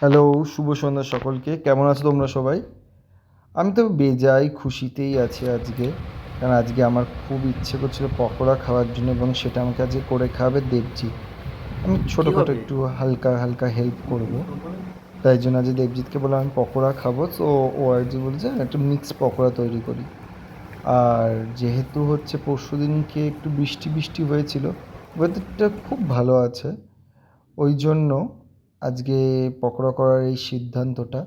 Hello, শুভ সন্ধ্যা সকলকে। কেমন আছো তোমরা সবাই? আমি তো বেজায় খুশিতেই আছি আজকে। কারণ আজকে আমার খুব ইচ্ছে করছিল পকোড়া খাওয়ার জন্য এবং সেটা আমাকে আজকে করে খাওয়াবে দেবজিৎ। আমি ছোটোখাটো কিভাবে? একটু হালকা হালকা হেল্প করব। তাই জন্য আজ দেবজিৎকে বললাম আমি পকোড়া খাবো, তো ও আজ বলছে একটা মিক্স পকোড়া তৈরি করি। আর যেহেতু হচ্ছে পরশুদিনকে একটু বৃষ্টি বৃষ্টি হয়েছিল, ওয়েদারটা খুব ভালো আছে, ওই জন্য আজকে পকোড়া করার এই সিদ্ধান্তটা।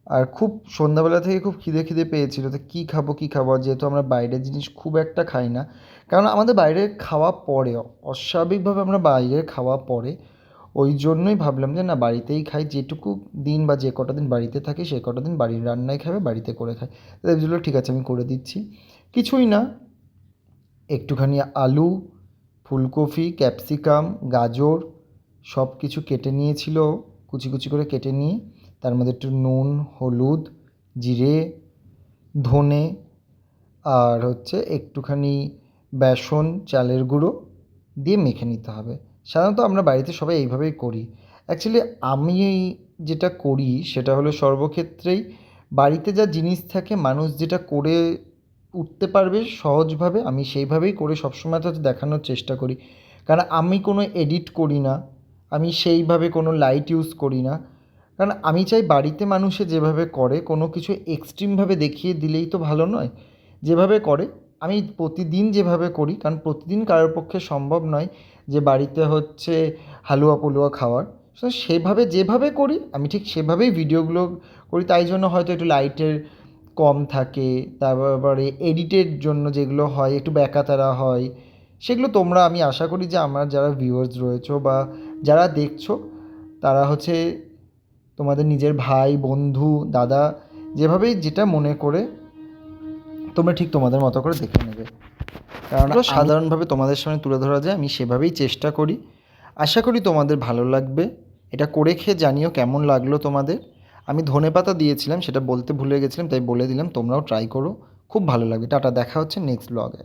আর খুব সন্ধ্যাবেলা থেকে খুব খিদে খিদে পেয়েছিল, তো কী খাবো কী খাবো, আর যেহেতু আমরা বাইরের জিনিস খুব একটা খাই না, কারণ আমাদের বাইরে খাওয়া পড়ে, অস্বাভাবিকভাবে আমরা বাইরে খাওয়া পড়ে, ওই জন্যই ভাবলাম যে না বাড়িতেই খাই, যেটুকু দিন বা যে কটা দিন বাড়িতে থাকি সেই কটা দিন বাড়ির রান্নাই খাবে, বাড়িতে করে খাই। তাই বললো ঠিক আছে আমি করে দিচ্ছি। কিছুই না, একটুখানি আলু, ফুলকপি, ক্যাপসিকাম, গাজর সব কিছু কেটে নিয়েছিল, কুচি কুচি করে কেটে নিয়ে তার মধ্যে একটু নুন, হলুদ, জিরে, ধনে আর হচ্ছে একটুখানি বেসন, চালের গুঁড়ো দিয়ে মেখে নিতে হবে। সাধারণত আমরা বাড়িতে সবাই এইভাবেই করি। অ্যাকচুয়ালি আমি যেটা করি সেটা হলো সর্বক্ষেত্রেই বাড়িতে যা জিনিস থাকে মানুষ যেটা করে উঠতে পারবে সহজভাবে, আমি সেইভাবেই করে সবসময় তো দেখানোর চেষ্টা করি। কারণ আমি কোনো এডিট করি না, আমি সেইভাবে কোনো লাইট ইউজ করি না। কারণ আমি চাই বাড়িতে মানুষে যেভাবে করে কোনো কিছু এক্সট্রিমভাবে দেখিয়ে দিলেই তো ভালো নয়। যেভাবে করে আমি প্রতিদিন যেভাবে করি, কারণ প্রতিদিন কারোর পক্ষে সম্ভব নয় যে বাড়িতে হচ্ছে হালুয়া পালুয়া খাওয়ার, সো সেভাবে যেভাবে করি আমি ঠিক সেভাবেই ভিডিওগুলো করি। তাই জন্য হয়তো একটু লাইটের কম থাকে, তারপরে এডিটের জন্য যেগুলো হয় একটু ব্যাকাতারা হয়, সেগুলো তোমরা আমি আশা করি যে আমার যারা ভিউয়ার্স রয়েছো বা যারা দেখছো তারা হচ্ছে তোমাদের নিজের ভাই, বন্ধু, দাদা, যেভাবেই যেটা মনে করে তোমরা ঠিক তোমাদের মতো করে দেখে নেবে। কারণ আমি সাধারণভাবে তোমাদের সামনে তুলে ধরা যায়, আমি সেভাবেই চেষ্টা করি। আশা করি তোমাদের ভালো লাগবে। এটা করে খেয়ে জানিও কেমন লাগলো তোমাদের। আমি ধনেপাতা দিয়েছিলাম, সেটা বলতে ভুলে গেছিলাম, তাই বলে দিলাম, তোমরাও ট্রাই করো, খুব ভালো লাগবে। টাটা, দেখা হচ্ছে নেক্সট ব্লগে।